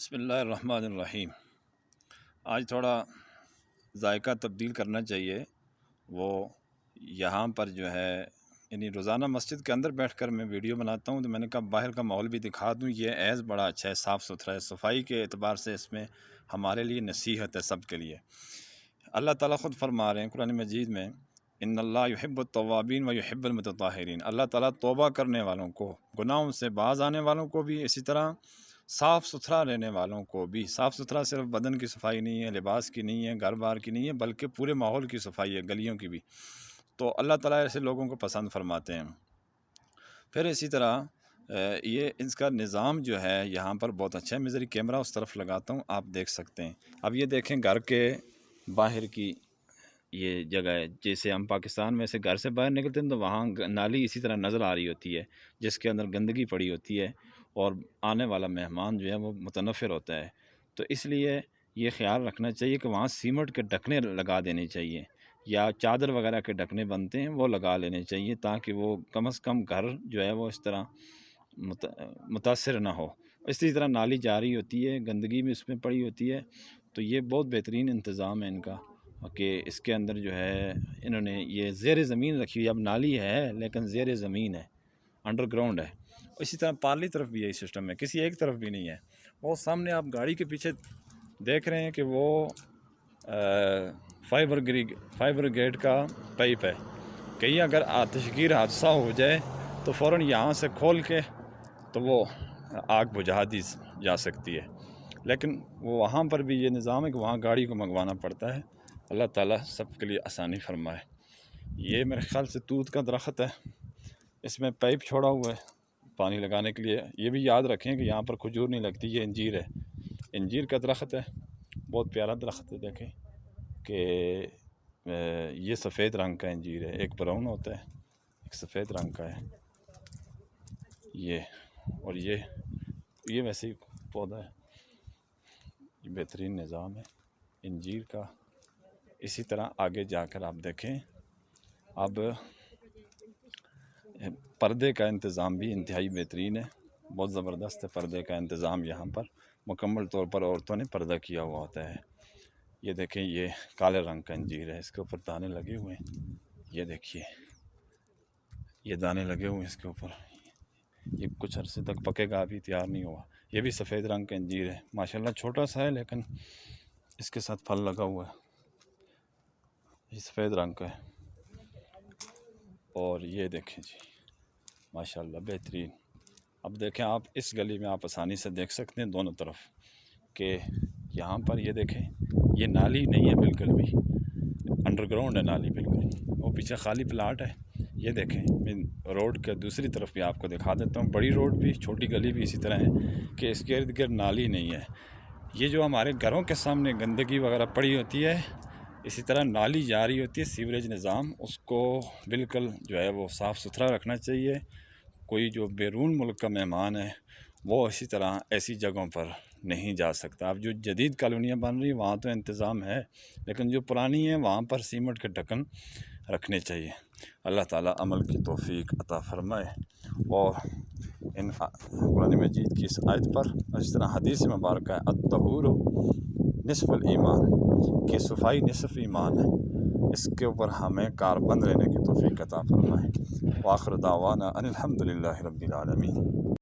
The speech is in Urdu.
بسم اللہ الرحمن الرحیم۔ آج تھوڑا ذائقہ تبدیل کرنا چاہیے۔ وہ یہاں پر جو ہے یعنی روزانہ مسجد کے اندر بیٹھ کر میں ویڈیو بناتا ہوں، تو میں نے کہا باہر کا ماحول بھی دکھا دوں۔ یہ ایز بڑا اچھا ہے، صاف ستھرا ہے، صفائی کے اعتبار سے اس میں ہمارے لیے نصیحت ہے سب کے لیے۔ اللہ تعالیٰ خود فرما رہے ہیں قرآن مجید میں، ان اللہ یحب التوابین و یحب المتطہرین۔ اللہ تعالیٰ توبہ کرنے والوں کو، گناہوں سے باز آنے والوں کو بھی، اسی طرح صاف ستھرا رہنے والوں کو بھی۔ صاف ستھرا صرف بدن کی صفائی نہیں ہے، لباس کی نہیں ہے، گھر بار کی نہیں ہے، بلکہ پورے ماحول کی صفائی ہے، گلیوں کی بھی۔ تو اللہ تعالیٰ ایسے لوگوں کو پسند فرماتے ہیں۔ پھر اسی طرح یہ اس کا نظام جو ہے یہاں پر بہت اچھا ہے۔ میں ذرا کیمرہ اس طرف لگاتا ہوں، آپ دیکھ سکتے ہیں۔ اب یہ دیکھیں گھر کے باہر کی یہ جگہ ہے، جیسے ہم پاکستان میں سے گھر سے باہر نکلتے ہیں تو وہاں نالی اسی طرح نظر آ رہی ہوتی ہے، جس کے اندر گندگی پڑی ہوتی ہے اور آنے والا مہمان جو ہے وہ متنفر ہوتا ہے۔ تو اس لیے یہ خیال رکھنا چاہیے کہ وہاں سیمنٹ کے ڈھکنے لگا دینے چاہیے، یا چادر وغیرہ کے ڈھکنے بنتے ہیں وہ لگا لینے چاہیے، تاکہ وہ کم از کم گھر جو ہے وہ اس طرح متاثر نہ ہو۔ اسی طرح نالی جاری ہوتی ہے، گندگی بھی اس میں پڑی ہوتی ہے، تو یہ بہت بہترین انتظام ہے ان کا کہ اس کے اندر جو ہے انہوں نے یہ زیر زمین رکھی ہوئی۔ اب نالی ہے لیکن زیر زمین ہے، انڈر گراؤنڈ ہے۔ اسی طرح پارلی طرف بھی یہی سسٹم ہے، کسی ایک طرف بھی نہیں ہے۔ وہ سامنے آپ گاڑی کے پیچھے دیکھ رہے ہیں کہ وہ فائبر گیٹ کا پائپ ہے۔ کہیں اگر آتشگیر حادثہ ہو جائے تو فوراً یہاں سے کھول کے تو وہ آگ بجھا دی جا سکتی ہے، لیکن وہ وہاں پر بھی یہ نظام ہے کہ وہاں گاڑی کو منگوانا پڑتا ہے۔ اللہ تعالیٰ سب کے لیے آسانی فرمائے۔ یہ میرے خیال سے توت کا درخت ہے، اس میں پائپ چھوڑا ہوا ہے پانی لگانے کے لیے۔ یہ بھی یاد رکھیں کہ یہاں پر کھجور نہیں لگتی، یہ انجیر ہے، انجیر کا درخت ہے، بہت پیارا درخت ہے۔ دیکھیں کہ یہ سفید رنگ کا انجیر ہے، ایک براؤن ہوتا ہے، ایک سفید رنگ کا ہے یہ، اور یہ ویسے ہی پودا ہے۔ یہ بہترین نظام ہے انجیر کا۔ اسی طرح آگے جا کر آپ دیکھیں، اب پردے کا انتظام بھی انتہائی بہترین ہے، بہت زبردست ہے پردے کا انتظام۔ یہاں پر مکمل طور پر عورتوں نے پردہ کیا ہوا ہوتا ہے۔ یہ دیکھیں، یہ کالے رنگ کا انجیر ہے، اس کے اوپر دانے لگے ہوئے ہیں۔ یہ دیکھیے، یہ دانے لگے ہوئے ہیں اس کے اوپر، یہ کچھ عرصے تک پکے گا، ابھی تیار نہیں ہوا۔ یہ بھی سفید رنگ کا انجیر ہے، ماشاءاللہ چھوٹا سا ہے لیکن اس کے ساتھ پھل لگا ہوا ہے۔ یہ سفید رنگ کا ہے، اور یہ دیکھیں جی ماشاءاللہ بہترین۔ اب دیکھیں آپ اس گلی میں آپ آسانی سے دیکھ سکتے ہیں دونوں طرف کہ یہاں پر یہ دیکھیں، یہ نالی نہیں ہے بالکل بھی، انڈر گراؤنڈ ہے نالی بالکل۔ وہ پیچھے خالی پلاٹ ہے۔ یہ دیکھیں، میں روڈ کے دوسری طرف بھی آپ کو دکھا دیتا ہوں، بڑی روڈ بھی، چھوٹی گلی بھی اسی طرح ہے کہ اس کے ارد گرد نالی نہیں ہے۔ یہ جو ہمارے گھروں کے سامنے گندگی وغیرہ پڑی ہوتی ہے، اسی طرح نالی جاری ہوتی ہے، سیوریج نظام، اس کو بالکل جو ہے وہ صاف ستھرا رکھنا چاہیے۔ کوئی جو بیرون ملک کا مہمان ہے وہ اسی طرح ایسی جگہوں پر نہیں جا سکتا۔ اب جو جدید کالونیاں بن رہی ہیں وہاں تو انتظام ہے، لیکن جو پرانی ہیں وہاں پر سیمنٹ کے ڈھکن رکھنے چاہیے۔ اللہ تعالیٰ عمل کی توفیق عطا فرمائے، اور ان قرآن مجید کی اس آیت پر اس طرح حدیث مبارکہ ہے، الطہور نصف الایمان، کہ صفائی نصف ایمان ہے۔ اس کے اوپر ہمیں کاربند رہنے کی توفیق عطا فرمائے۔ وآخر دعوانا ان الحمد للہ رب العالمین۔